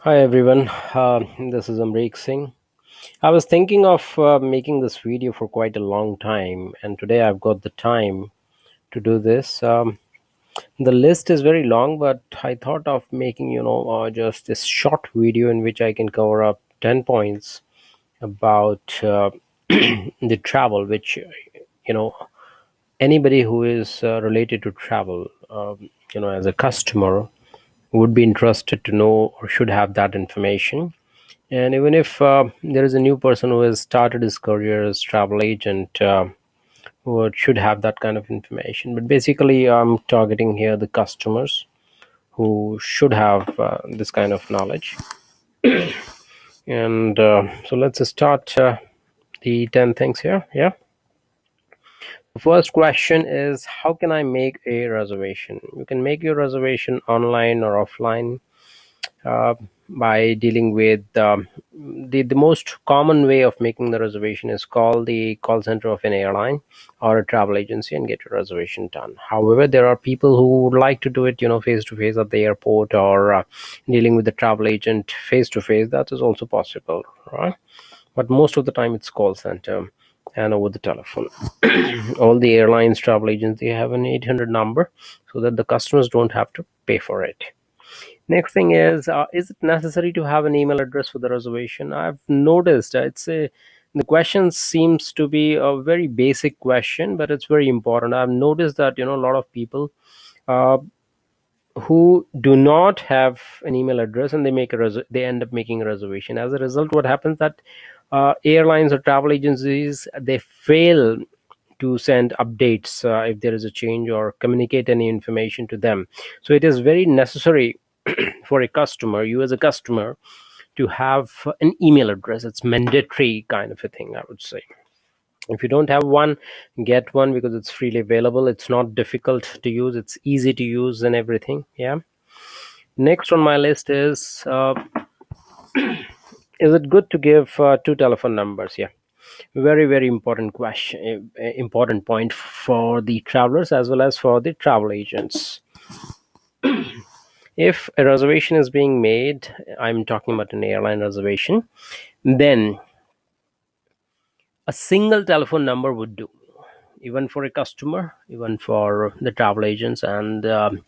Hi everyone, this is Amrik Singh. I was thinking of making this video for quite a long time, and today I've got the time to do this. The list is very long, but I thought of making, just this short video in which I can cover up 10 points about the travel, which, you know, anybody who is related to travel, as a customer would be interested to know or should have that information. And even if there is a new person who has started his career as travel agent, who should have that kind of information. But basically, I'm targeting here the customers who should have this kind of knowledge. And so let's start the 10 things here. Yeah. The first question is, how can I make a reservation? You can make your reservation online or offline uh, by dealing with the most common way of making the reservation is call the call center of an airline or a travel agency and get your reservation done. However, there are people who would like to do it, face to face at the airport, or dealing with the travel agent face to face. That is also possible, right? But most of the time it's call center and over the telephone. All the airlines, travel agents, they have an 800 number so that the customers don't have to pay for it. Next thing is it necessary to have an email address for the reservation? I've noticed the question seems to be a very basic question, but it's very important. I've noticed that a lot of people uh, who do not have an email address, and they end up making a reservation. As a result, what happens that airlines or travel agencies, they fail to send updates if there is a change or communicate any information to them. So it is very necessary for a customer, you as a customer, to have an email address. It's mandatory kind of a thing, I would say. If you don't have one, get one, because it's freely available. It's not difficult to use, it's easy to use and everything. Yeah. Next on my list is it good to give two telephone numbers? Yeah, very very important question, important point for the travelers as well as for the travel agents. If a reservation is being made, I'm talking about an airline reservation, then a single telephone number would do, even for a customer, even for the travel agents, and the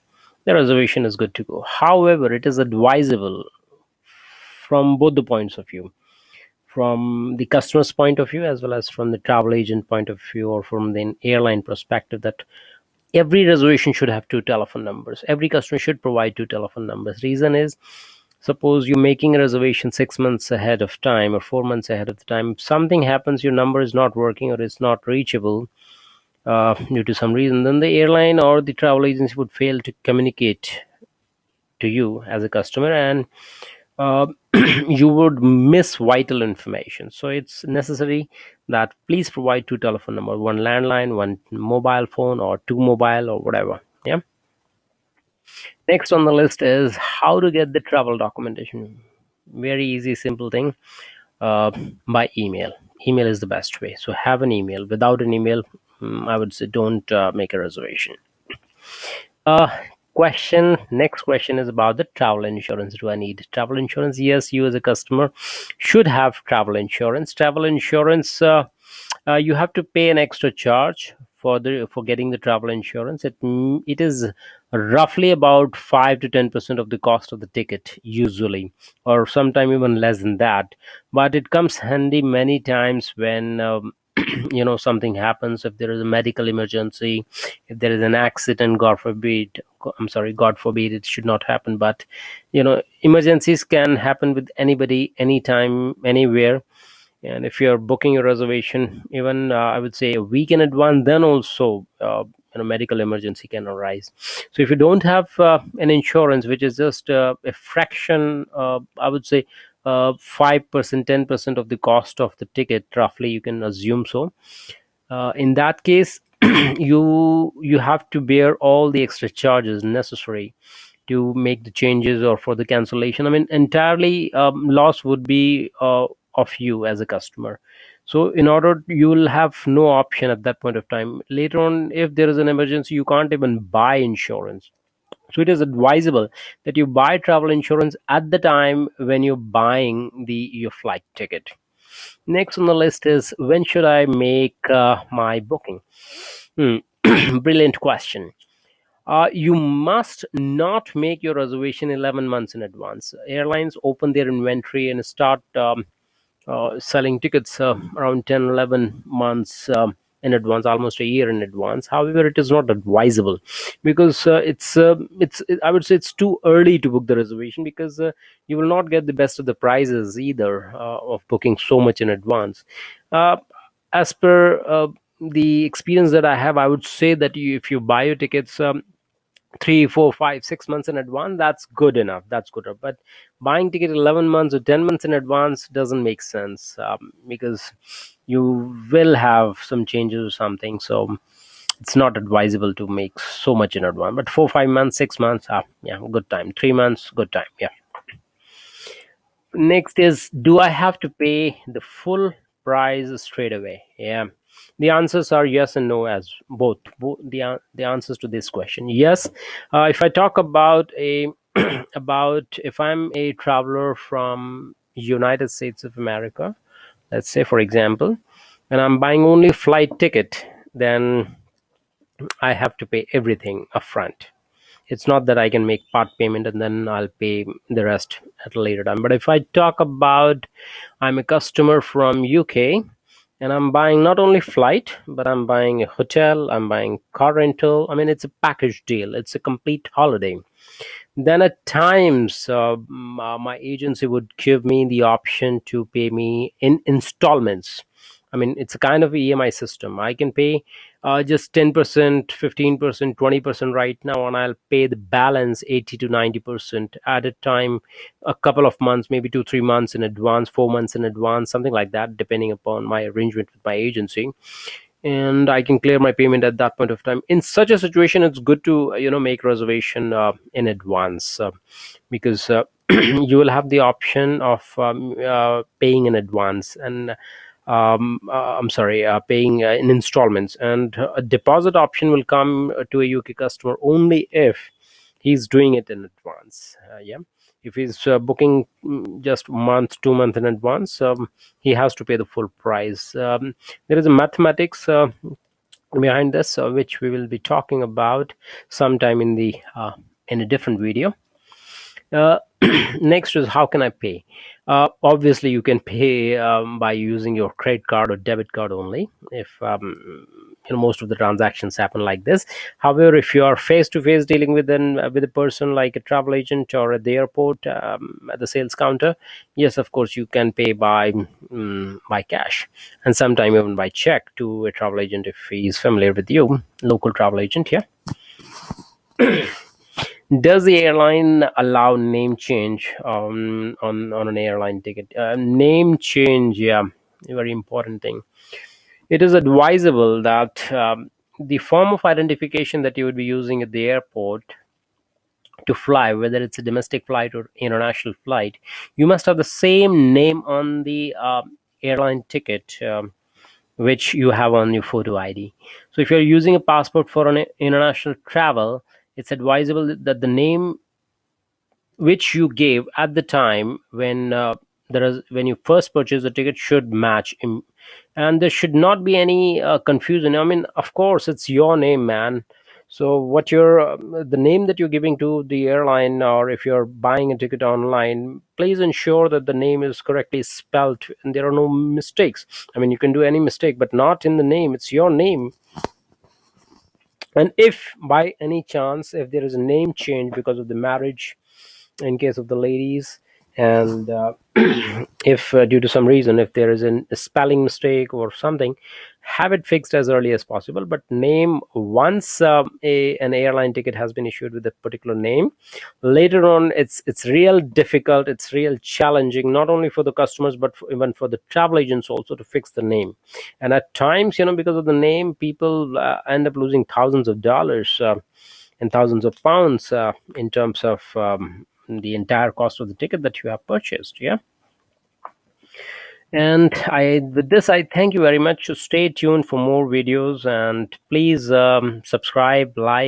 reservation is good to go. However, it is advisable from both the points of view, from the customer's point of view as well as from the travel agent point of view, or from the airline perspective, that every reservation should have two telephone numbers. Every customer should provide two telephone numbers. Reason is, suppose you're making a reservation 6 months ahead of time or 4 months ahead of the time. If something happens, your number is not working or it's not reachable due to some reason, then the airline or the travel agency would fail to communicate to you as a customer, and uh, you would miss vital information. So it's necessary that please provide two telephone numbers, one landline, one mobile phone, or two mobile, or whatever. Yeah. Next on the list is how to get the travel documentation. Very easy, simple thing. uh, by email. Email is the best way. So have an email. Without an email, I would say don't make a reservation. uh Question Next question is about the travel insurance. Do I need travel insurance? Yes, you as a customer should have travel insurance. Travel insurance, you have to pay an extra charge for getting the travel insurance. It is roughly about 5 to 10% of the cost of the ticket usually, or sometime even less than that. But it comes handy many times when something happens. If there is a medical emergency, if there is an accident, god forbid, it should not happen, but emergencies can happen with anybody, anytime, anywhere. And if you're booking a reservation, even I would say a week in advance, then also medical emergency can arise. So if you don't have an insurance, which is just a fraction, I would say 5%, 10% of the cost of the ticket, roughly, you can assume. So in that case, you have to bear all the extra charges necessary to make the changes or for the cancellation. I mean, entirely loss would be of you as a customer. So in order, you will have no option at that point of time. Later on, if there is an emergency, you can't even buy insurance. So it is advisable that you buy travel insurance at the time when you're buying your flight ticket. Next on the list is, when should I make my booking? Hmm. Brilliant question. You must not make your reservation 11 months in advance. Airlines open their inventory and start selling tickets around 10, 11 months in advance, almost a year in advance. However, it is not advisable, because I would say it's too early to book the reservation, because you will not get the best of the prices either of booking so much in advance. uh, as per the experience that I have, I would say that if you buy your tickets 3, 4, 5, 6 months in advance, that's good enough. That's good enough. But buying ticket 11 months or 10 months in advance doesn't make sense, because you will have some changes or something. So it's not advisable to make so much in advance. But 4, 5 months, 6 months, yeah, good time. 3 months, good time. Yeah. Next is, do I have to pay the full price straight away? Yeah. The answers are yes and no, as both the answers to this question. Yes, if I talk about a about if I'm a traveler from United States of America, let's say for example, and I'm buying only flight ticket, then I have to pay everything upfront. It's not that I can make part payment and then I'll pay the rest at a later time. But if I talk about, I'm a customer from UK and I'm buying not only flight, but I'm buying a hotel, I'm buying car rental. I mean, it's a package deal. It's a complete holiday. Then at times, my agency would give me the option to pay me in installments. I mean, it's a kind of EMI system. I can pay just 10%, 15%, 20% right now, and I'll pay the balance 80 to 90% at a time, a couple of months, maybe 2, 3 months in advance, 4 months in advance, something like that, depending upon my arrangement with my agency, and I can clear my payment at that point of time. In such a situation, it's good to make reservation in advance, because you will have the option of paying in advance, and I'm sorry, paying in installments, and a deposit option will come to a UK customer only if he's doing it in advance. Yeah, if he's booking just month, 2 month in advance, he has to pay the full price. There is a mathematics behind this, which we will be talking about sometime in a different video. uh, Next is, how can I pay? Obviously, you can pay by using your credit card or debit card only, if most of the transactions happen like this. However, if you are face to face dealing with a person like a travel agent or at the airport, at the sales counter, yes, of course, you can pay by cash, and sometime even by check to a travel agent if he is familiar with you, local travel agent. Yeah. Does the airline allow name change on an airline ticket? Name change, yeah, a very important thing. It is advisable that the form of identification that you would be using at the airport to fly, whether it's a domestic flight or international flight, you must have the same name on the airline ticket, which you have on your photo ID. So if you're using a passport for an international travel, it's advisable that the name which you gave at the time when you first purchased the ticket should match him, and there should not be any confusion. I mean, of course, it's your name, man. So what you're the name that you're giving to the airline, or if you're buying a ticket online, please ensure that the name is correctly spelled and there are no mistakes. I mean, you can do any mistake, but not in the name. It's your name. And if by any chance, if there is a name change because of the marriage, in case of the ladies, and if due to some reason, if there is a spelling mistake or something, have it fixed as early as possible. But name, once an airline ticket has been issued with a particular name, later on it's real difficult, it's real challenging, not only for the customers but even for the travel agents also, to fix the name. And at times, because of the name, people end up losing thousands of dollars and thousands of pounds in terms of the entire cost of the ticket that you have purchased. Yeah. And with this, I thank you very much. Stay tuned for more videos, and please subscribe, like,